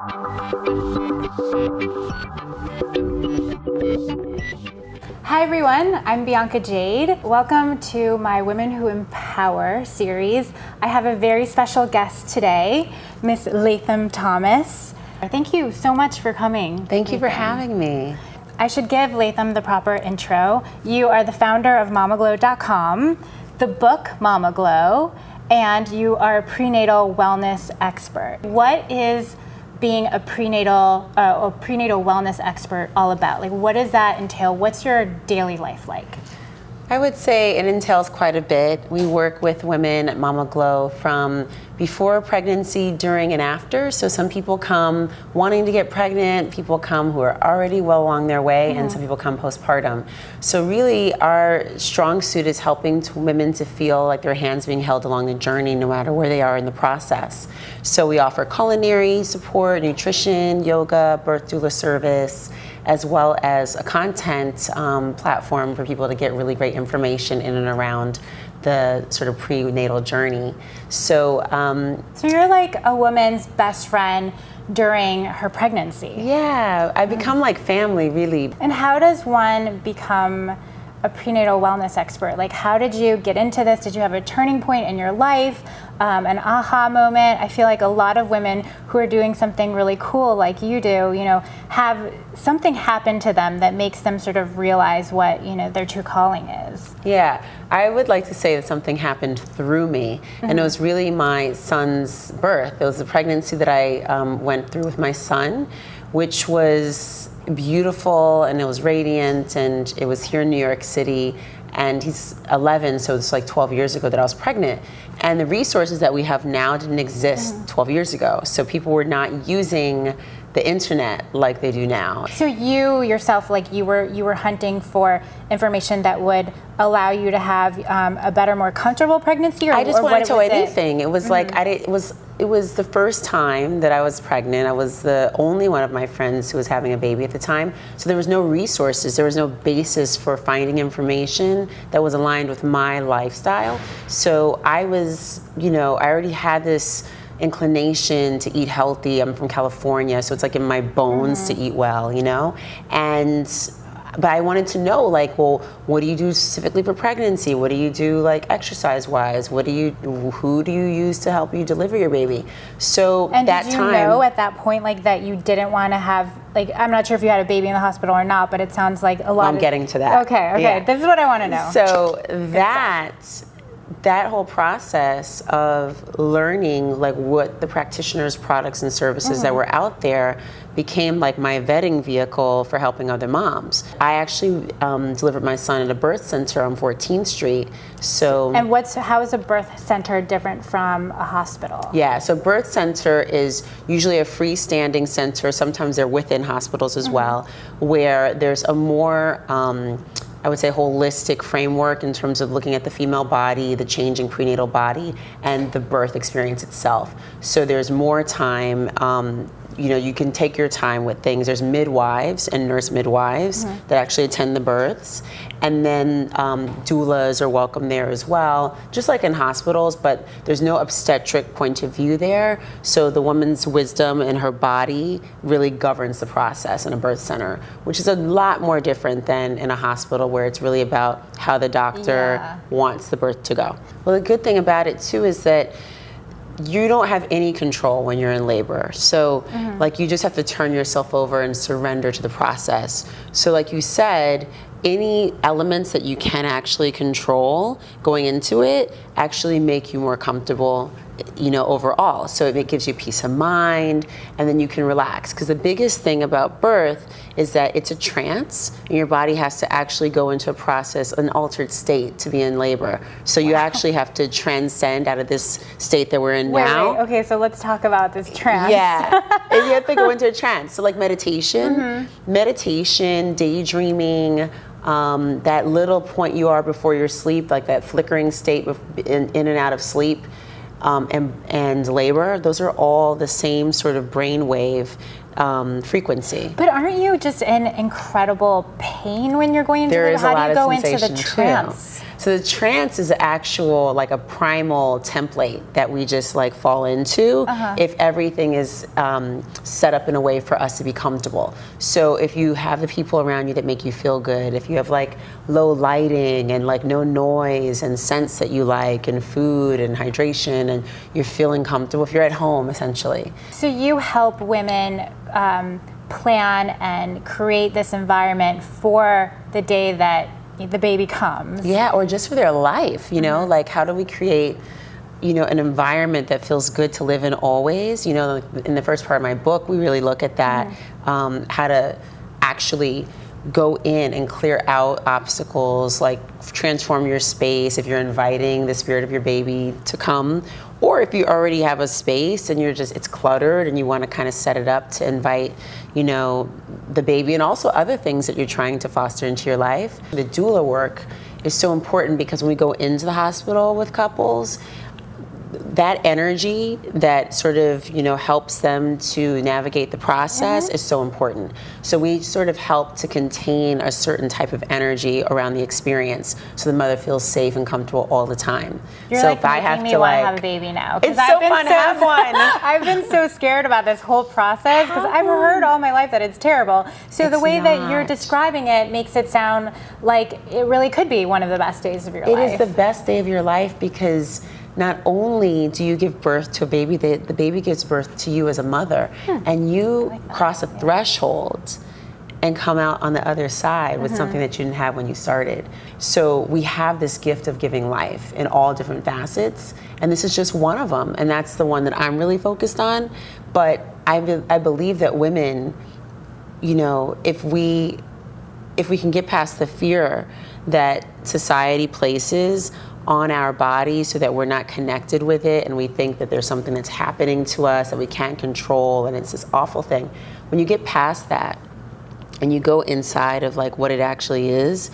Hi everyone, I'm Bianca Jade. Welcome to my Women Who Empower series. I have a very special guest today, Miss Latham Thomas. Thank you so much for coming. Thank you for having me. I should give Latham the proper intro. You are the founder of MamaGlow.com, the book Mama Glow, and you are a prenatal wellness expert. What is being a prenatal wellness expert all about? Like, what does that entail? What's your daily life like? I would say it entails quite a bit. We work with women at Mama Glow from before pregnancy, during, and after. So some people come wanting to get pregnant, people come who are already well along their way, and some people come postpartum. So really our strong suit is helping women to feel like their hands being held along the journey no matter where they are in the process. So we offer culinary support, nutrition, yoga, birth doula service, as well as a content platform for people to get really great information in and around the sort of prenatal journey. So you're like a woman's best friend during her pregnancy. Yeah, I become like family, really. And how does one become a prenatal wellness expert? Like, how did you get into this? Did you have a turning point in your life, an aha moment? I feel like a lot of women who are doing something really cool like you do, have something happen to them that makes them sort of realize what, their true calling is. Yeah, I would like to say that something happened through me, and it was really my son's birth. It was the pregnancy that I went through with my son, which was beautiful, and it was radiant, and it was here in New York City, and he's 11, so it's like 12 years ago that I was pregnant. And the resources that we have now didn't exist 12 years ago. So people were not using the internet like they do now. So you yourself, like you were hunting for information that would allow you to have a better, more comfortable pregnancy, or I just wanted to know anything. It was like it was the first time that I was pregnant. I was the only one of my friends who was having a baby at the time. So there was no resources. There was no basis for finding information that was aligned with my lifestyle. So I was, I already had this inclination to eat healthy. I'm from California, so it's like in my bones to eat well, but I wanted to know, like, well, what do you do specifically for pregnancy? What do you do, like, exercise-wise? Who do you use to help you deliver your baby? So and did you know at that point, like, that you didn't want to have, like, I'm not sure if you had a baby in the hospital or not, but it sounds like a lot. I'm getting to that. Okay, yeah. This is what I want to know. So that whole process of learning, like, what the practitioners' products and services that were out there became like my vetting vehicle for helping other moms. I actually delivered my son at a birth center on 14th Street. So, and how is a birth center different from a hospital? Yeah, so birth center is usually a freestanding center. Sometimes they're within hospitals as well, where there's a more I would say holistic framework in terms of looking at the female body, the changing prenatal body, and the birth experience itself. So there's more time. You can take your time with things. There's midwives and nurse midwives that actually attend the births. And then doulas are welcome there as well, just like in hospitals, but there's no obstetric point of view there. So the woman's wisdom and her body really governs the process in a birth center, which is a lot more different than in a hospital where it's really about how the doctor wants the birth to go. Well, the good thing about it too is that you don't have any control when you're in labor. So like, you just have to turn yourself over and surrender to the process. So like you said, any elements that you can actually control going into it actually make you more comfortable, overall. So it gives you peace of mind, and then you can relax. Because the biggest thing about birth is that it's a trance, and your body has to actually go into a process, an altered state to be in labor. So you actually have to transcend out of this state that we're in now. Wait, okay, so let's talk about this trance. Yeah, and you have to go into a trance. So like meditation, daydreaming, that little point you are before your sleep, like that flickering state in and out of sleep, and labor, those are all the same sort of brainwave frequency. But aren't you just in incredible pain when you're going into There labor? is a lot How do you of go into the sensation, trance? too. So the trance is actual, like a primal template that we just like fall into if everything is set up in a way for us to be comfortable. So if you have the people around you that make you feel good, if you have like low lighting and like no noise and scents that you like and food and hydration and you're feeling comfortable, if you're at home essentially. So you help women plan and create this environment for the day that the baby comes. Yeah, or just for their life, you know, like how do we create, you know, an environment that feels good to live in always? You know, in the first part of my book, we really look at that, how to actually go in and clear out obstacles, like transform your space if you're inviting the spirit of your baby to come, or if you already have a space and it's cluttered and you want to kind of set it up to invite, you know, the baby and also other things that you're trying to foster into your life. The doula work is so important because when we go into the hospital with couples, that energy that sort of, you know, helps them to navigate the process is so important. So we sort of help to contain a certain type of energy around the experience so the mother feels safe and comfortable all the time. You're so like if I have making me to want like to have a baby now. It's so fun to have one. I've been so scared about this whole process because I've heard all my life that it's terrible. So the way that you're describing it makes it sound like it really could be one of the best days of your life. It is the best day of your life because not only do you give birth to a baby, the baby gives birth to you as a mother, and you cross a threshold and come out on the other side with something that you didn't have when you started. So we have this gift of giving life in all different facets, and this is just one of them, and that's the one that I'm really focused on. But I believe that women, you know, if we can get past the fear that society places on our bodies so that we're not connected with it and we think that there's something that's happening to us that we can't control and it's this awful thing. When you get past that and you go inside of like what it actually is,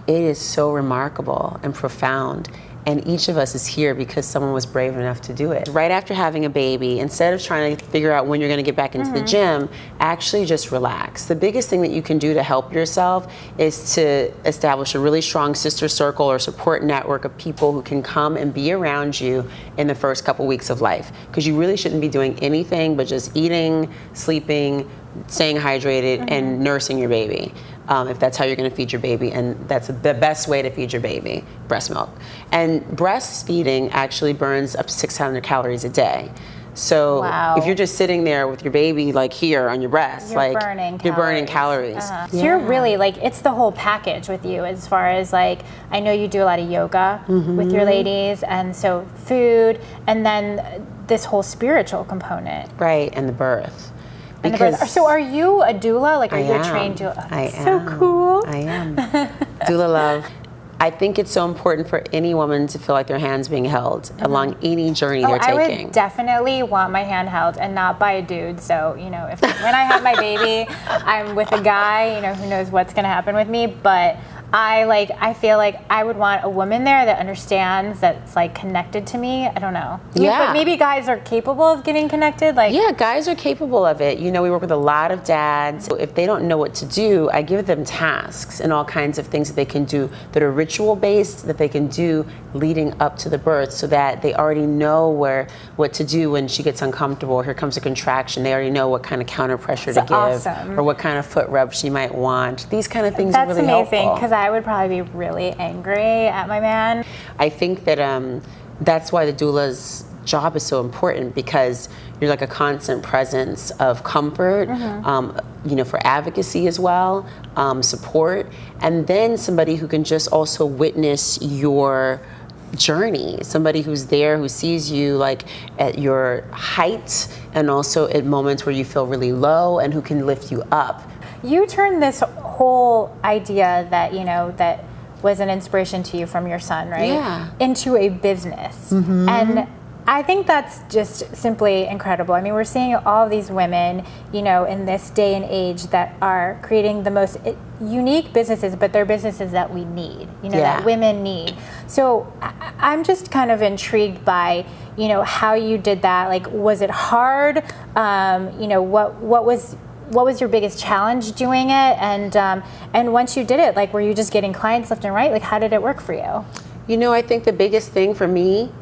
it is so remarkable and profound. And each of us is here because someone was brave enough to do it. Right after having a baby, instead of trying to figure out when you're gonna get back into the gym, actually just relax. The biggest thing that you can do to help yourself is to establish a really strong sister circle or support network of people who can come and be around you in the first couple weeks of life. Because you really shouldn't be doing anything but just eating, sleeping, staying hydrated, and nursing your baby. If that's how you're going to feed your baby, and that's the best way to feed your baby, breast milk. And breastfeeding actually burns up to 600 calories a day. So if you're just sitting there with your baby like here on your breast, you're burning calories. So you're really like, it's the whole package with you as far as like, I know you do a lot of yoga with your ladies, and so food, and then this whole spiritual component. Right, and the birth. So are you a doula? Like, are you a trained doula? I am. So cool. I am. Doula love. I think it's so important for any woman to feel like their hand's being held along any journey they're taking. I would definitely want my hand held and not by a dude. So, you know, when I have my baby, I'm with a guy, you know, who knows what's going to happen with me. But I feel like I would want a woman there that understands, that's like connected to me. I don't know. But maybe guys are capable of getting connected. Like, yeah, guys are capable of it. You know, we work with a lot of dads. If they don't know what to do, I give them tasks and all kinds of things that they can do that are ritual based, that they can do leading up to the birth, so that they already know what to do when she gets uncomfortable. Here comes a contraction. They already know what kind of counter pressure to give, or what kind of foot rub she might want. These kind of things are really helpful. That's amazing, because I would probably be really angry at my man. I think that that's why the doula's job is so important, because you're like a constant presence of comfort, you know, for advocacy as well, support, and then somebody who can just also witness your journey, somebody who's there, who sees you like at your height and also at moments where you feel really low, and who can lift you up. You turned this whole idea that, you know, that was an inspiration to you from your son, right? Yeah. Into a business. And I think that's just simply incredible. I mean, we're seeing all of these women, you know, in this day and age that are creating the most unique businesses, but they're businesses that we need, you know, that women need. So I'm just kind of intrigued by, you know, how you did that. Like, was it hard? You know, what was your biggest challenge doing it? And once you did it, like, were you just getting clients left and right? Like, how did it work for you? You know, I think the biggest thing for me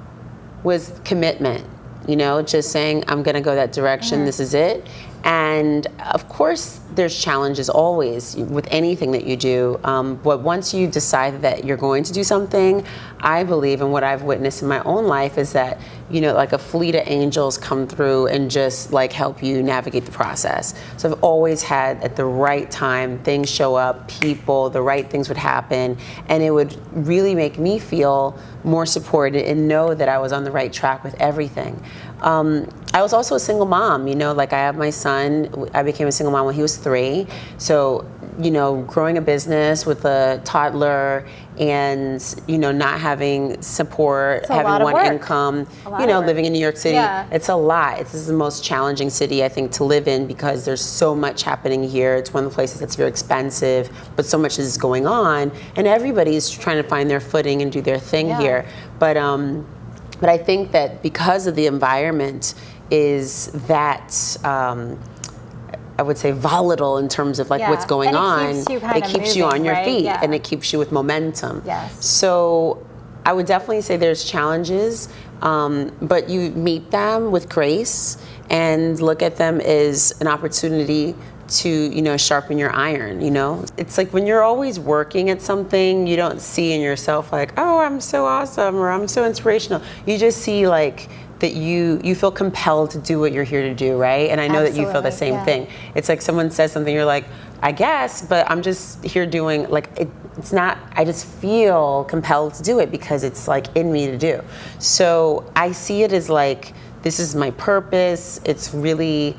was commitment. You know, just saying, I'm going to go that direction, this is it. And of course, there's challenges always with anything that you do. But once you decide that you're going to do something, I believe, and what I've witnessed in my own life is that, you know, like a fleet of angels come through and just like help you navigate the process. So I've always had at the right time, things show up, people, the right things would happen, and it would really make me feel more supported and know that I was on the right track with everything. I was also a single mom, you know, like I have my son. I became a single mom when he was 3. So, you know, growing a business with a toddler and, you know, not having support, having one income, you know, living in New York City, it's a lot. This is the most challenging city, I think, to live in because there's so much happening here. It's one of the places that's very expensive, but so much is going on. And everybody's trying to find their footing and do their thing here. But I think that because of the environment is that, I would say, volatile in terms of like what's going on, it keeps you on your feet and it keeps you with momentum. So I would definitely say there's challenges, but you meet them with grace and look at them as an opportunity to, you know, sharpen your iron, you know? It's like when you're always working at something, you don't see in yourself like, oh, I'm so awesome or I'm so inspirational. You just see like that you feel compelled to do what you're here to do, right? And I know that you feel the same thing. It's like someone says something, you're like, I guess, but I'm just here doing, like, it's not, I just feel compelled to do it because it's like in me to do. So I see it as like, this is my purpose. It's really,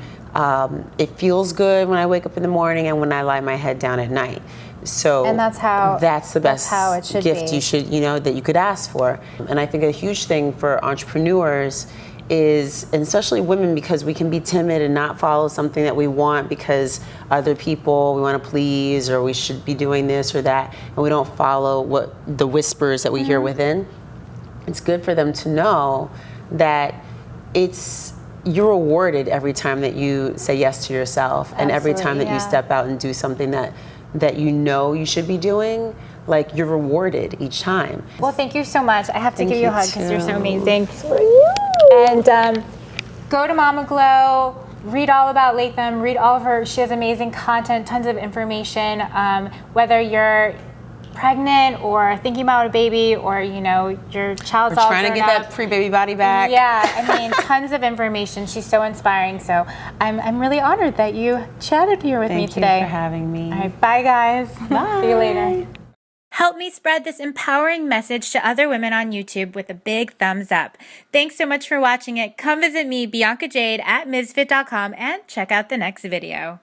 it feels good when I wake up in the morning and when I lie my head down at night. So and that's the best how it should gift be. You should, you know, that you could ask for. And I think a huge thing for entrepreneurs is, and especially women, because we can be timid and not follow something that we want because other people we want to please, or we should be doing this or that, and we don't follow what the whispers that we hear within. It's good for them to know that you're rewarded every time that you say yes to yourself, and every time that you step out and do something that you know you should be doing, like you're rewarded each time. Well, thank you so much. I have to give you a hug because you're so amazing. So are you. And go to Mama Glow, read all about Latham, read all of her, she has amazing content, tons of information, whether you're pregnant or thinking about a baby, or you know your child's all trying to get that pre-baby body back. Yeah, I mean, tons of information. She's so inspiring. So I'm really honored that you chatted here with me today. Thank you for having me. All right, bye guys. Bye. See you later. Help me spread this empowering message to other women on YouTube with a big thumbs up. Thanks so much for watching it. Come visit me, Bianca Jade, at Mizzfit.com, and check out the next video.